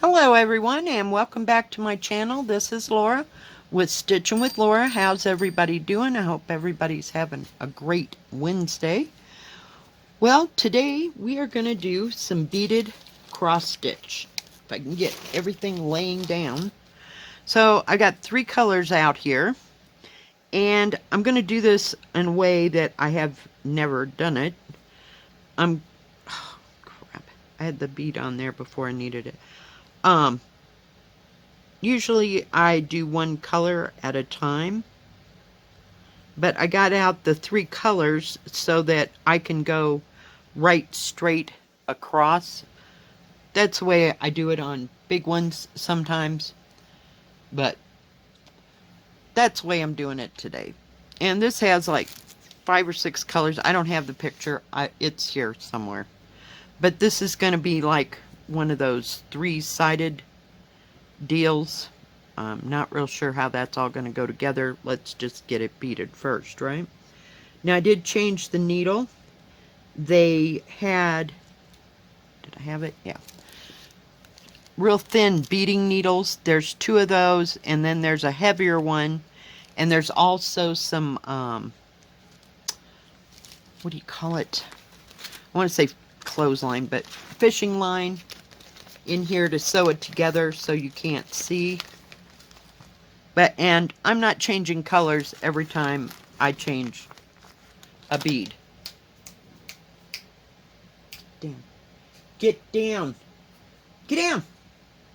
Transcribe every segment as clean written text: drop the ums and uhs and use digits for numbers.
Hello everyone and welcome back to my channel. This is Laura with Stitchin' with Laura. How's everybody doing? I hope everybody's having a great Wednesday. Well, today we are going to do some beaded cross stitch. If I can get everything laying down. So I got 3 colors out here and I'm going to do this in a way that I have never done it. Oh, crap. I had the bead on there before I needed it. Usually I do one color at a time, but I got out the 3 colors so that I can go right straight across. That's the way I do it on big ones sometimes, but that's the way I'm doing it today. And this has like 5 or 6 colors. I don't have the picture. It's here somewhere. But this is going to be like one of those 3-sided deals. I'm not real sure how that's all going to go together. Let's just get it beaded first, right? Now I did change the needle. They had, did I have it? Yeah. Real thin beading needles. There's 2 of those, and then there's a heavier one. And there's also some, what do you call it? I want to say clothesline, but fishing line in here to sew it together so you can't see. And I'm not changing colors every time I change a bead. Damn. Get down. Get down.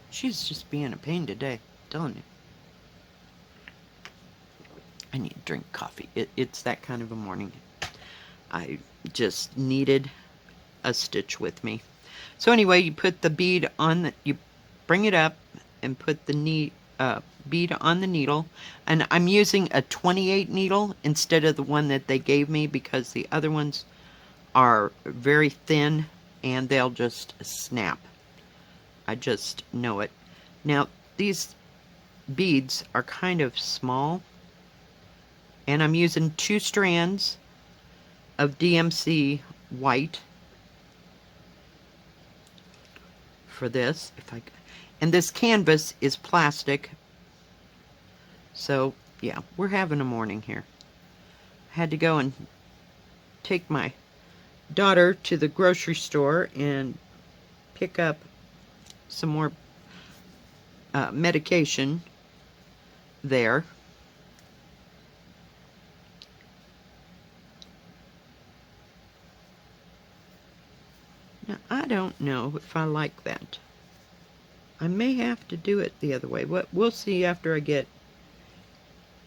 She's just being a pain today. I'm telling you. I need to drink coffee. It's that kind of a morning. I just needed a stitch with me. So anyway, you put the bead on the, you bring it up and put the bead on the needle, and I'm using a 28 needle instead of the one that they gave me because the other ones are very thin and they'll just snap. I just know it. Now these beads are kind of small, and I'm using 2 strands of DMC white for this. And this canvas is plastic. So, yeah, we're having a morning here. I had to go and take my daughter to the grocery store and pick up some more medication there. Now, I don't know if I like that. I may have to do it the other way. We'll see after I get...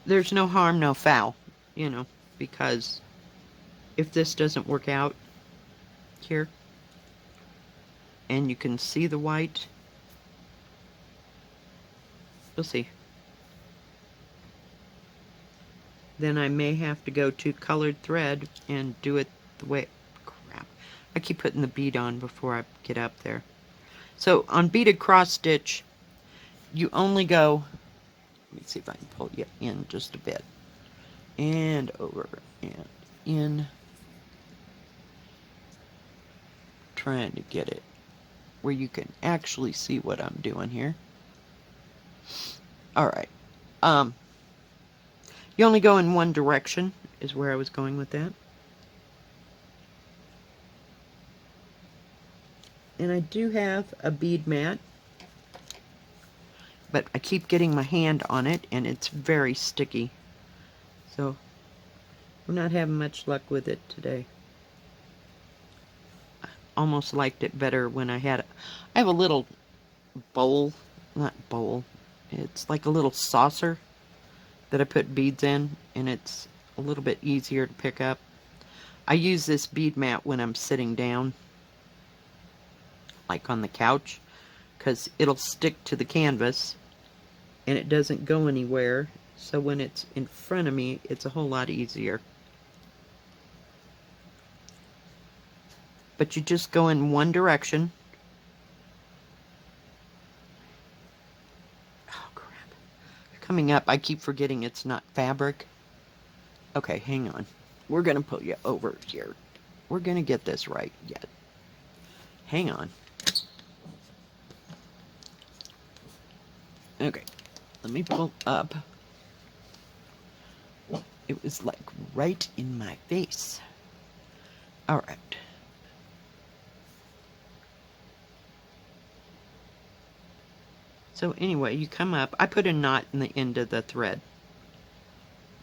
There's no harm, no foul, you know, because if this doesn't work out here, and you can see the white, we'll see. Then I may have to go to colored thread and do it the way... Crap. I keep putting the bead on before I get up there. So on beaded cross stitch, you only go... Let me see if I can pull you in just a bit. And over and in. Trying to get it where you can actually see what I'm doing here. Alright. You only go in one direction is where I was going with that. And I do have a bead mat, but I keep getting my hand on it and it's very sticky. So we're not having much luck with it today. I almost liked it better when I had it. I have a little bowl, not bowl, it's like a little saucer that I put beads in, and it's a little bit easier to pick up. I use this bead mat when I'm sitting down, like on the couch, because it'll stick to the canvas and it doesn't go anywhere. So when it's in front of me, it's a whole lot easier. But you just go in one direction. Oh crap. Coming up, I keep forgetting it's not fabric. Okay, hang on. We're gonna put you over here. We're gonna get this right yet. Hang on. Okay, let me pull up. It was like right in my face. All right. So anyway, you come up. I put a knot in the end of the thread.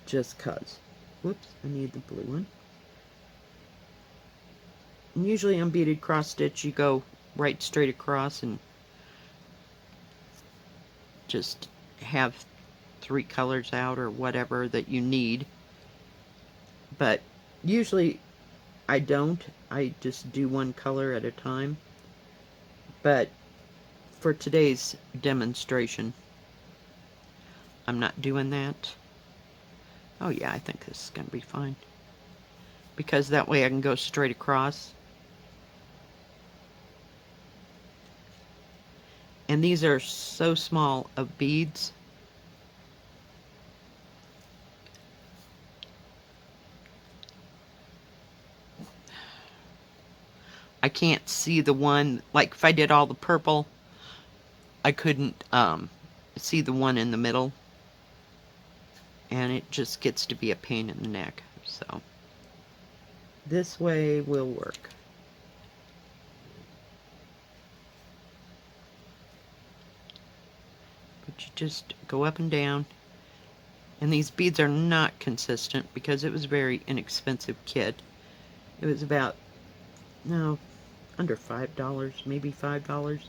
Just cause. Whoops, I need the blue one. And usually on beaded cross stitch, you go right straight across and just have 3 colors out or whatever that you need. But usually I don't. I just do 1 color at a time. But for today's demonstration, I'm not doing that. Oh yeah, I think this is going to be fine. Because that way I can go straight across. And these are so small of beads. I can't see the one, like if I did all the purple, I couldn't see the one in the middle. And it just gets to be a pain in the neck. So this way will work. But you just go up and down. And these beads are not consistent because it was a very inexpensive kit. It was about, no, under $5, maybe $5,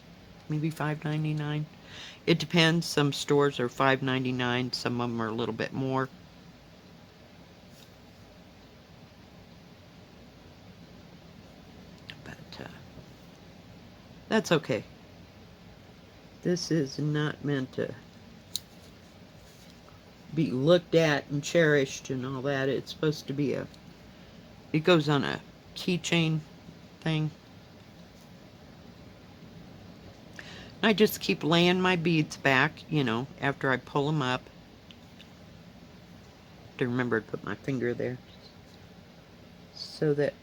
maybe $5.99. It depends. Some stores are $5.99, some of them are a little bit more. But that's okay. This is not meant to be looked at and cherished and all that. It's supposed to be it goes on a keychain thing. I just keep laying my beads back, you know, after I pull them up. To remember to put my finger there so that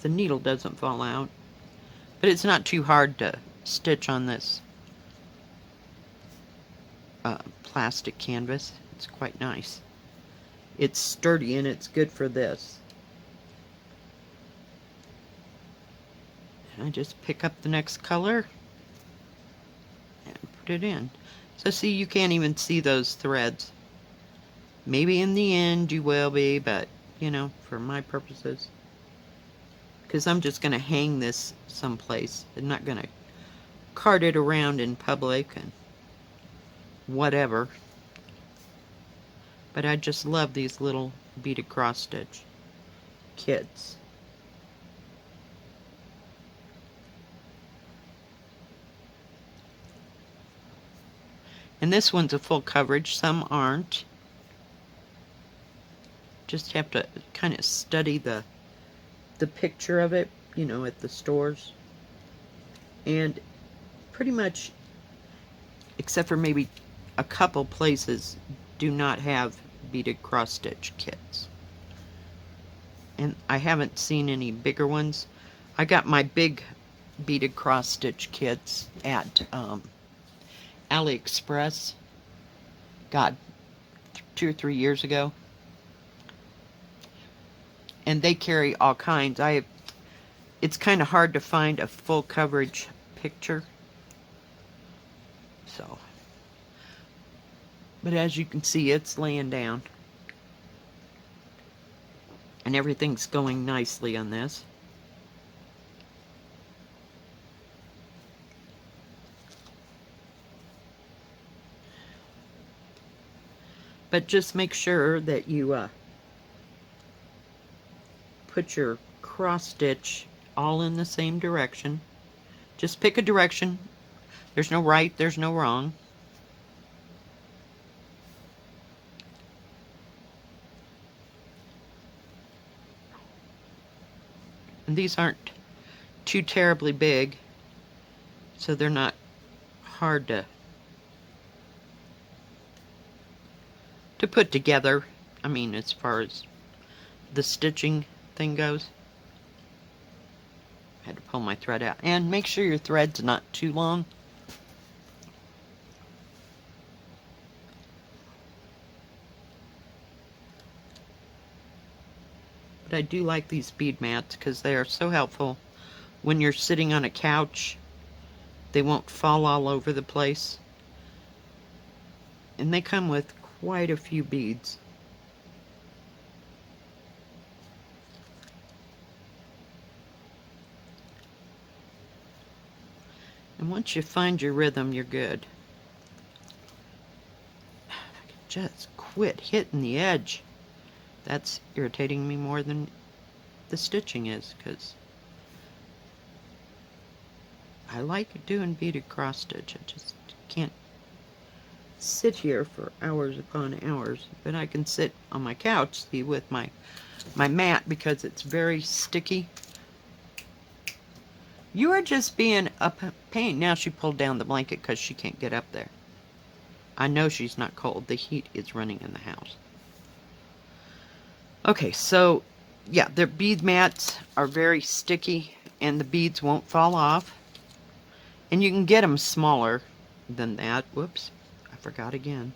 the needle doesn't fall out. But it's not too hard to stitch on this plastic canvas. It's quite nice. It's sturdy and it's good for this. And I just pick up the next color and put it in. So see, you can't even see those threads. Maybe in the end you will be, but you know, for my purposes, because I'm just going to hang this someplace. I'm not going to cart it around in public and whatever. But I just love these little beaded cross stitch kits. And this one's a full coverage, some aren't. Just have to kind of study the picture of it, you know, at the stores. And pretty much, except for maybe a couple places, do not have beaded cross stitch kits. And I haven't seen any bigger ones. I got my big beaded cross stitch kits at AliExpress. God, 2 or 3 years ago. And they carry all kinds. It's kind of hard to find a full coverage picture. So, but as you can see, it's laying down. And everything's going nicely on this. But just make sure that you put your cross stitch all in the same direction. Just pick a direction. There's no right, there's no wrong. And these aren't too terribly big, so they're not hard to put together. I mean, as far as the stitching thing goes. I had to pull my thread out. And make sure your thread's not too long. But I do like these bead mats because they are so helpful when you're sitting on a couch. They won't fall all over the place. And they come with quite a few beads. And once you find your rhythm, you're good. Just quit hitting the edge. That's irritating me more than the stitching is, because I like doing beaded cross stitch. I just can't sit here for hours upon hours, but I can sit on my couch, see, with my mat, because it's very sticky. You are just being a pain. Now she pulled down the blanket because she can't get up there. I know she's not cold. The heat is running in the house. Okay, so yeah, their bead mats are very sticky and the beads won't fall off. And you can get them smaller than that. Whoops, I forgot again.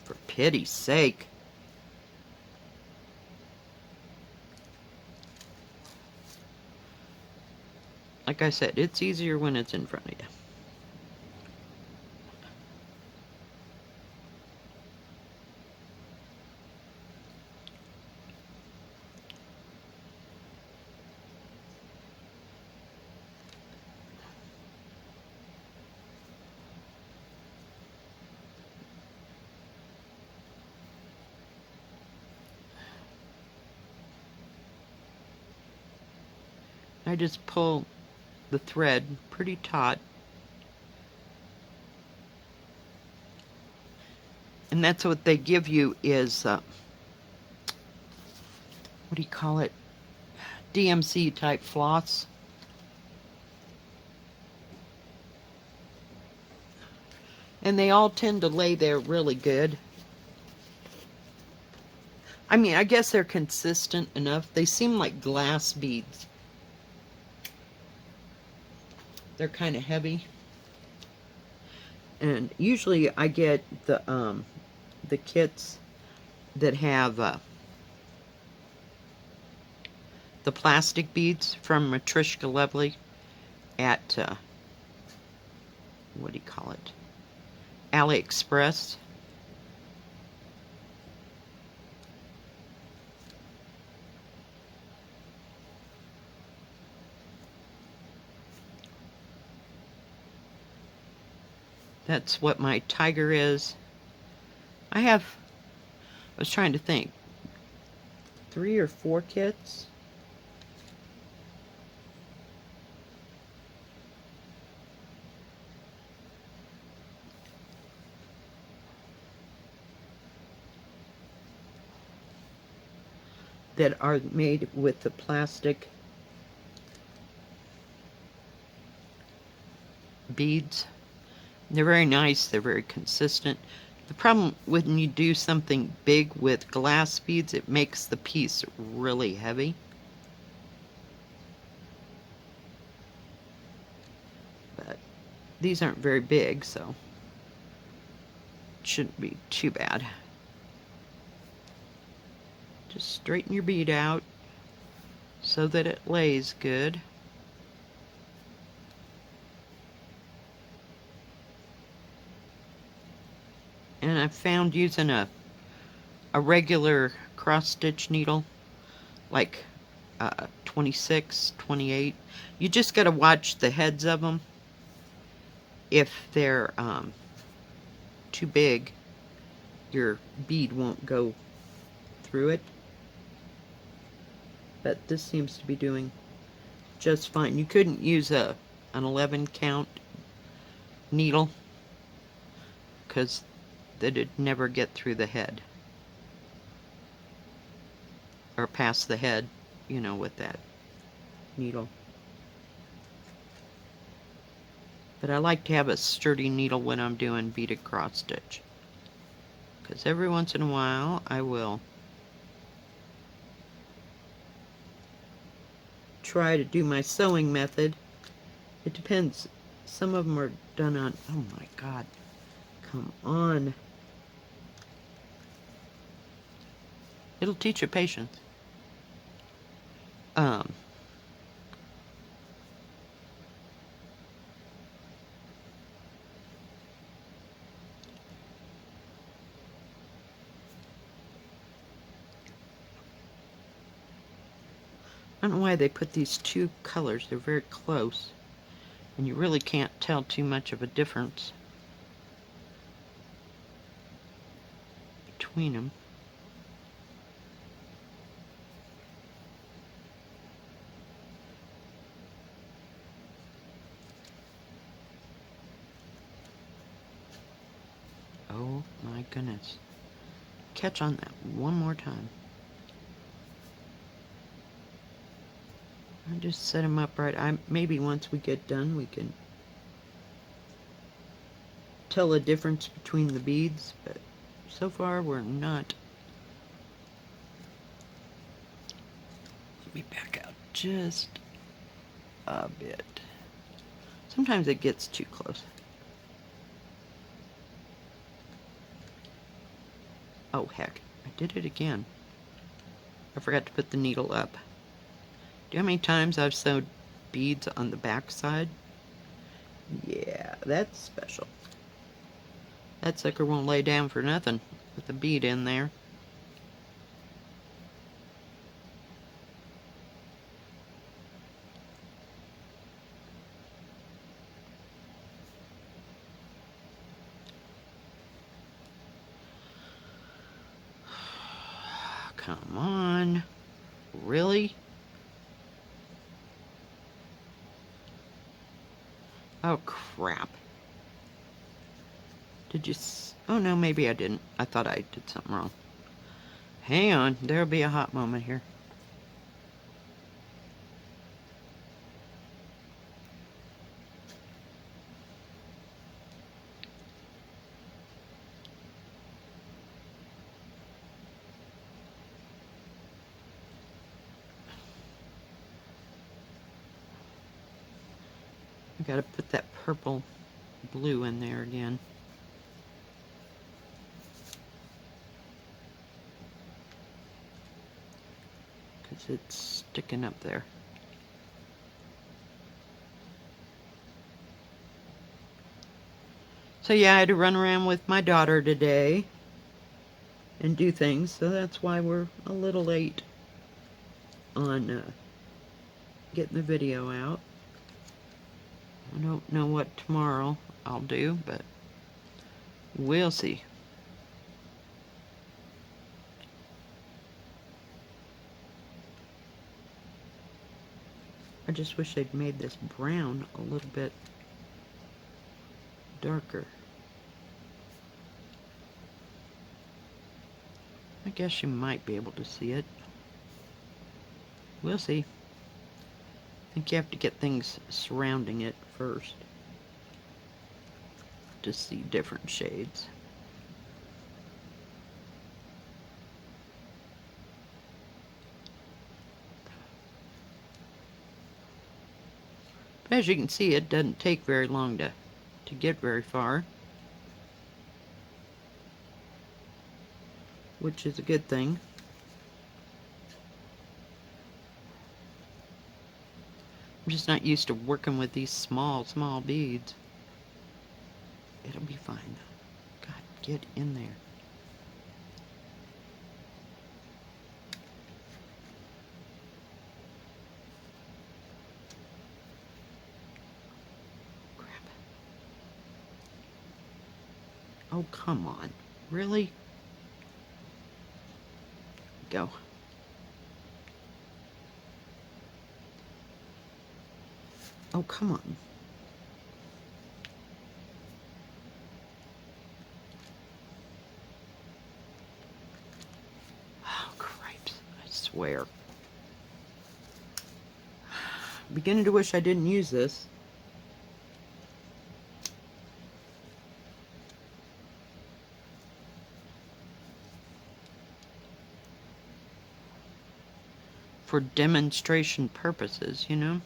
For pity's sake. Like I said, it's easier when it's in front of you. I just pull the thread pretty taut. And that's what they give you is, what do you call it? DMC type floss. And they all tend to lay there really good. I mean, I guess they're consistent enough. They seem like glass beads. They're kind of heavy. And usually I get the kits that have the plastic beads from Matrishka Lovely at, what do you call it? AliExpress. That's what my tiger is. I was trying to think, 3 or 4 kits. That are made with the plastic beads. They're very nice, they're very consistent. The problem when you do something big with glass beads, it makes the piece really heavy. But these aren't very big, so it shouldn't be too bad. Just straighten your bead out so that it lays good. And I found using a regular cross stitch needle, like 26, 28, you just got to watch the heads of them. If they're too big, your bead won't go through it. But this seems to be doing just fine. You couldn't use an 11 count needle because it'd never get through the head or past the head, you know, with that needle. But I like to have a sturdy needle when I'm doing beaded cross stitch, because every once in a while I will try to do my sewing method. It depends. Some of them are done on, oh my God, come on. It'll teach you patience. I don't know why they put these two colors. They're very close, and you really can't tell too much of a difference between them. Oh my goodness. Catch on that one more time. I just set them up right. Maybe once we get done we can tell the difference between the beads, but so far we're not. Let me back out just a bit. Sometimes it gets too close. Oh heck, I did it again. I forgot to put the needle up. Do you know how many times I've sewed beads on the back side? Yeah, that's special. That sucker won't lay down for nothing with a bead in there. Come on. Really? Oh, crap. Did you oh, no, maybe I didn't. I thought I did something wrong. Hang on. There'll be a hot moment here. I gotta put that purple blue in there again. Because it's sticking up there. So yeah, I had to run around with my daughter today and do things, so that's why we're a little late on getting the video out. I don't know what tomorrow I'll do, but we'll see. I just wish they'd made this brown a little bit darker. I guess you might be able to see it. We'll see. I think you have to get things surrounding it first to see different shades. But as you can see, it doesn't take very long to get very far, which is a good thing. I'm just not used to working with these small beads. It'll be fine though. God, get in there. Crap. Oh, come on. Really? Go. Oh, come on. Oh, cripes. I swear. I'm beginning to wish I didn't use this. for demonstration purposes, you know?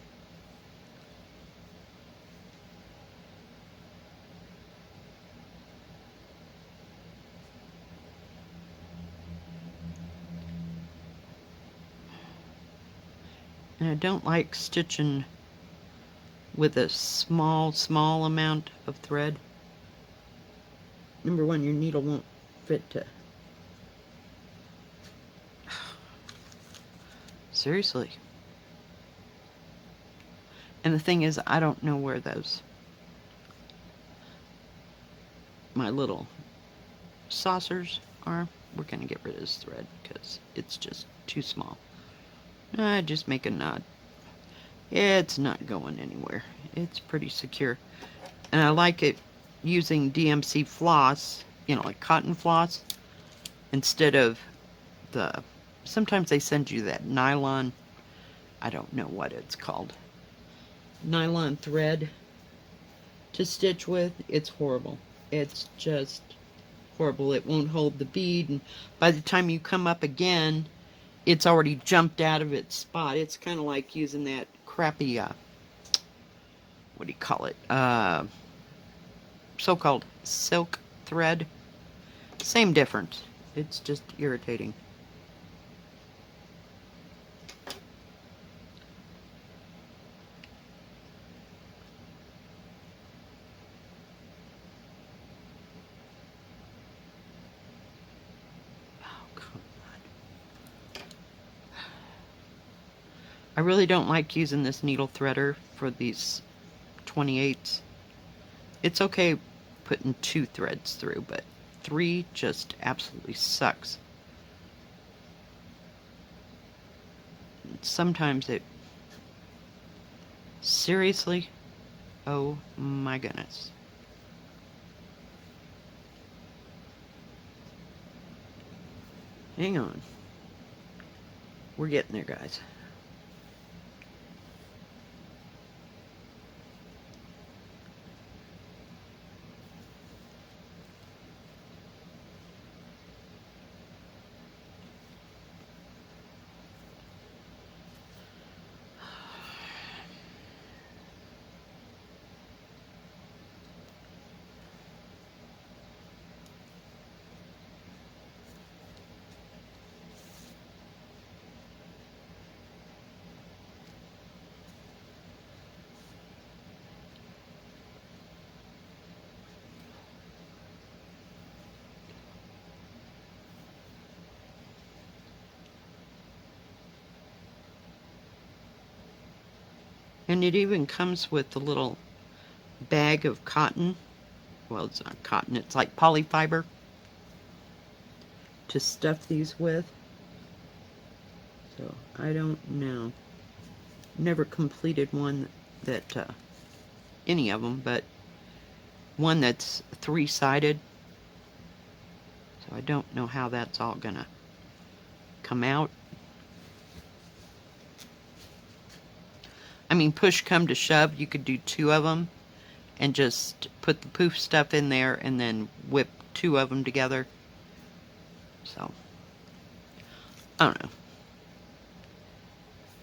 And I don't like stitching with a small amount of thread. Number one, your needle won't fit to... Seriously. And the thing is, I don't know where my little saucers are. We're going to get rid of this thread because it's just too small. I just make a knot. It's not going anywhere. It's pretty secure. And I like it using DMC floss, you know, like cotton floss, instead of the... Sometimes they send you that nylon, I don't know what it's called, nylon thread to stitch with. It's horrible. It's just horrible. It won't hold the bead, and by the time you come up again, it's already jumped out of its spot. It's kind of like using that crappy, what do you call it? So-called silk thread. Same difference. It's just irritating. I really don't like using this needle threader for these 28s. It's okay putting 2 threads through, but 3 just absolutely sucks. Sometimes it... Seriously? Oh my goodness. Hang on. We're getting there, guys. And it even comes with a little bag of cotton. Well, it's not cotton, it's like polyfiber to stuff these with. So, I don't know. Never completed one that, any of them, but one that's 3-sided. So I don't know how that's all gonna come out. I mean, push come to shove, you could do 2 of them and just put the poof stuff in there and then whip 2 of them together. So, I don't know.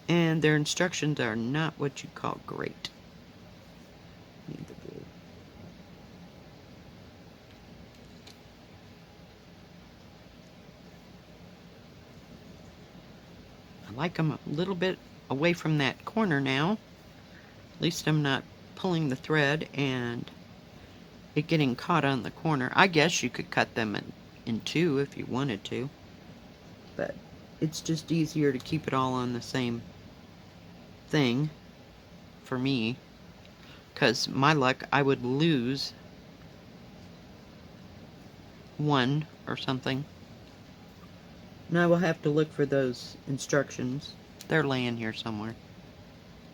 And their instructions are not what you call great. I like them a little bit away from that corner now. At least I'm not pulling the thread and it getting caught on the corner. I guess you could cut them in 2 if you wanted to, but it's just easier to keep it all on the same thing for me, because my luck, I would lose one or something. And I will have to look for those instructions. They're laying here somewhere.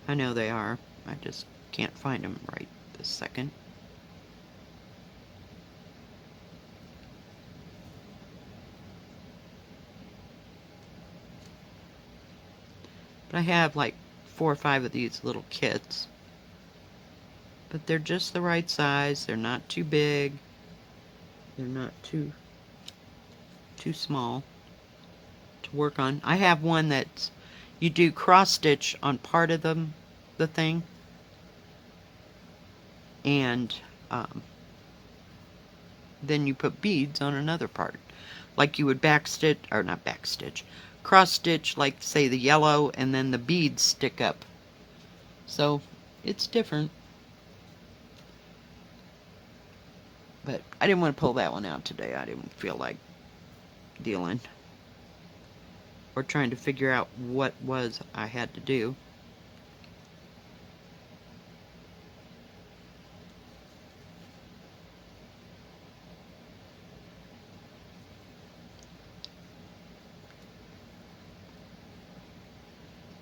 I know they are. I just can't find them right this second. But I have like 4 or 5 of these little kits. But they're just the right size. They're not too big. They're not too small to work on. I have one that's You do cross stitch on part of the thing, and then you put beads on another part, like you would back stitch, or not back stitch, cross stitch, like say the yellow, and then the beads stick up. So it's different. But I didn't want to pull that one out today. I didn't feel like dealing or trying to figure out what was I had to do.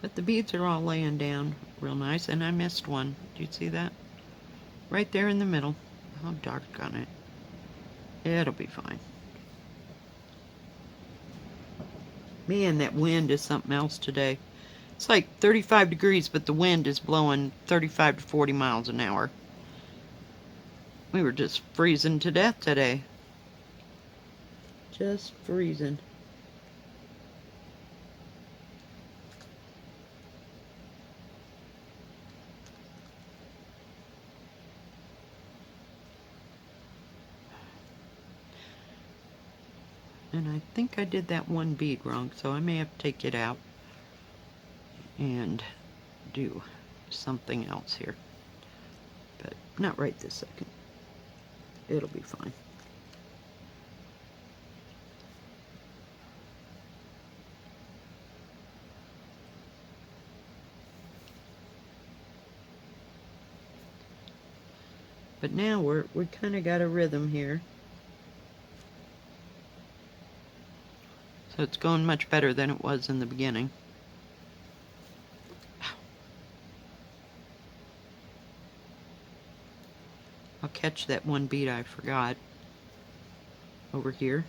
But the beads are all laying down real nice, and I missed one. Do you see that? Right there in the middle. Oh, doggone it. It'll be fine. Man, that wind is something else today. It's like 35 degrees, but the wind is blowing 35 to 40 miles an hour. We were just freezing to death today. Just freezing. And I think I did that one bead wrong, so I may have to take it out and do something else here. But not right this second. It'll be fine. But now we kind of got a rhythm here. So it's going much better than it was in the beginning. I'll catch that one bead I forgot over here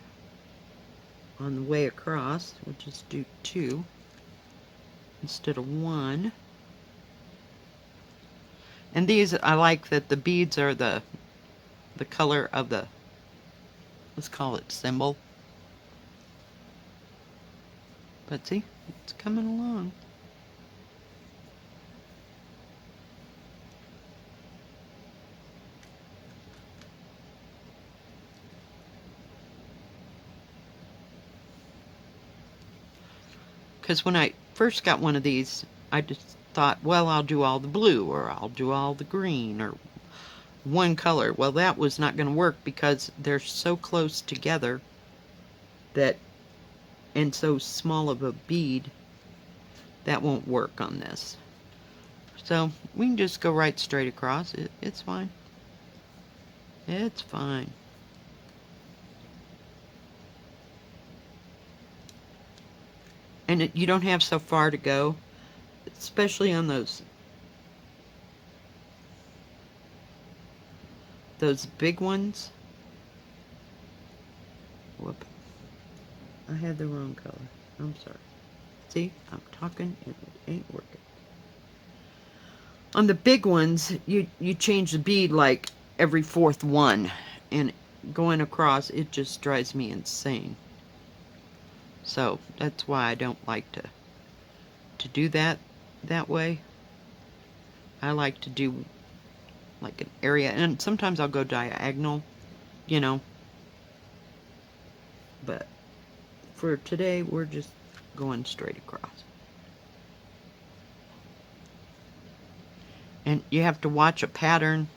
on the way across. We'll just do 2 instead of 1. And these, I like that the beads are the color of the, let's call it symbol. But see, it's coming along. Because when I first got one of these, I just thought, well, I'll do all the blue, or I'll do all the green, or one color. Well, that was not going to work because they're so close together that, and so small of a bead, that won't work on this. So we can just go right straight across. It's fine. It's fine. And you don't have so far to go, especially on those big ones. Whoop. I had the wrong color. I'm sorry. See, I'm talking and it ain't working. On the big ones, you change the bead like every 4th one, and going across, it just drives me insane. So that's why I don't like to do that way. I like to do like an area, and sometimes I'll go diagonal, you know. But for today, we're just going straight across. And you have to watch a pattern.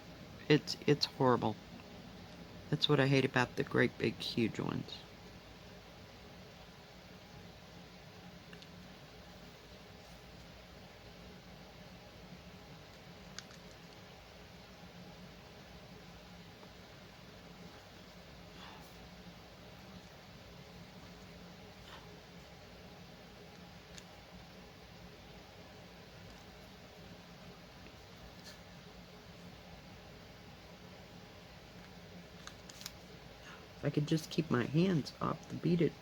It's horrible. That's what I hate about the great big huge ones. I could just keep my hands off the beaded,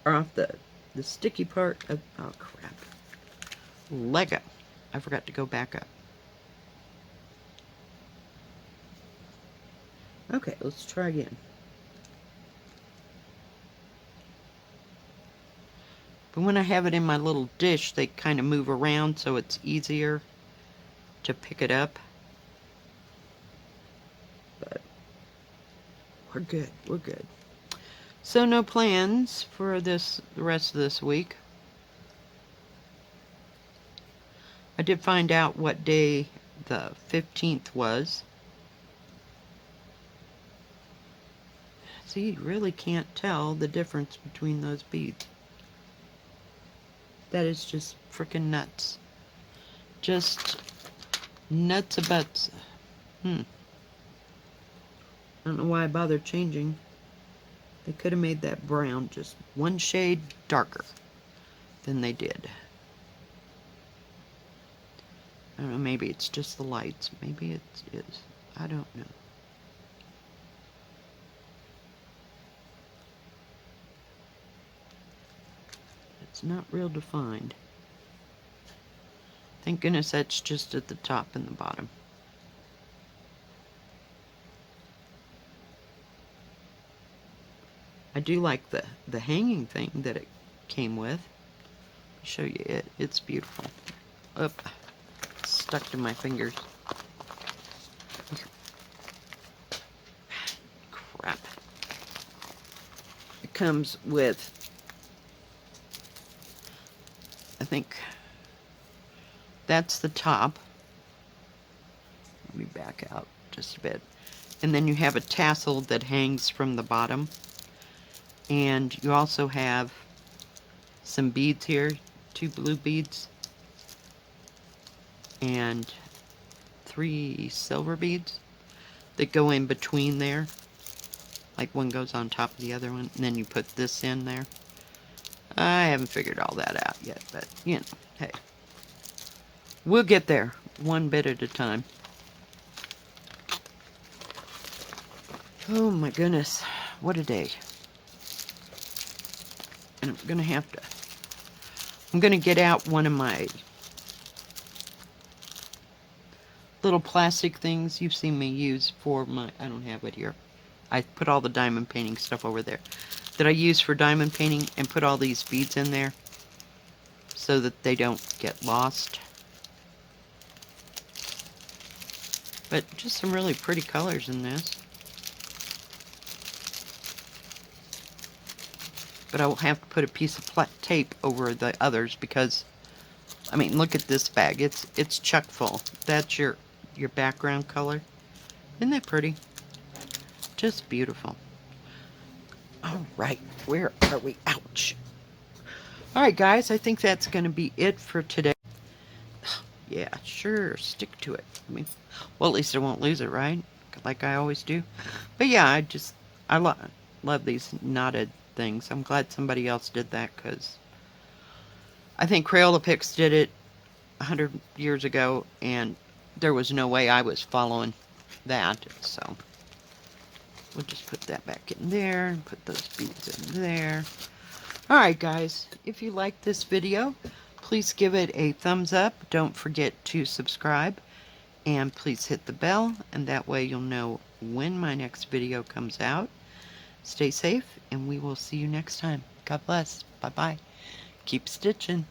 or off the sticky part of, oh crap, Lego. I forgot to go back up. Okay, let's try again. And when I have it in my little dish, they kind of move around so it's easier to pick it up. But we're good, we're good. So no plans for the rest of this week. I did find out what day the 15th was. See, you really can't tell the difference between those beads. That is just freaking nuts. Just nuts butts. I don't know why I bothered changing. They could have made that brown just one shade darker than they did. I don't know, maybe it's just the lights. Maybe it is. I don't know. It's not real defined. Thank goodness that's just at the top and the bottom. I do like the hanging thing that it came with. I'll show you it. It's beautiful. Up, stuck to my fingers. Crap. It comes with, I think that's the top. Let me back out just a bit. And then you have a tassel that hangs from the bottom. And you also have some beads here, 2 blue beads and 3 silver beads that go in between there. Like one goes on top of the other one, and then you put this in there. I haven't figured all that out yet, but you know, hey. We'll get there, one bit at a time. Oh my goodness, what a day. And I'm gonna get out one of my little plastic things you've seen me use for my, I don't have it here. I put all the diamond painting stuff over there that I use for diamond painting, and put all these beads in there so that they don't get lost. But just some really pretty colors in this. But I will have to put a piece of tape over the others because, I mean, look at this bag. It's chock full. That's your background color. Isn't that pretty? Just beautiful. All right, where are we? Ouch. All right, guys, I think that's going to be it for today. Yeah, sure, stick to it. I mean, well, at least I won't lose it, right? Like I always do. But yeah, I love these knotted things. I'm glad somebody else did that, because I think Crayola Pix did it 100 years ago, and there was no way I was following that. So we'll just put that back in there and put those beads in there. Alright guys, if you like this video, please give it a thumbs up. Don't forget to subscribe, and please hit the bell, and that way you'll know when my next video comes out. Stay safe, and we will see you next time. God bless. Bye-bye. Keep stitching.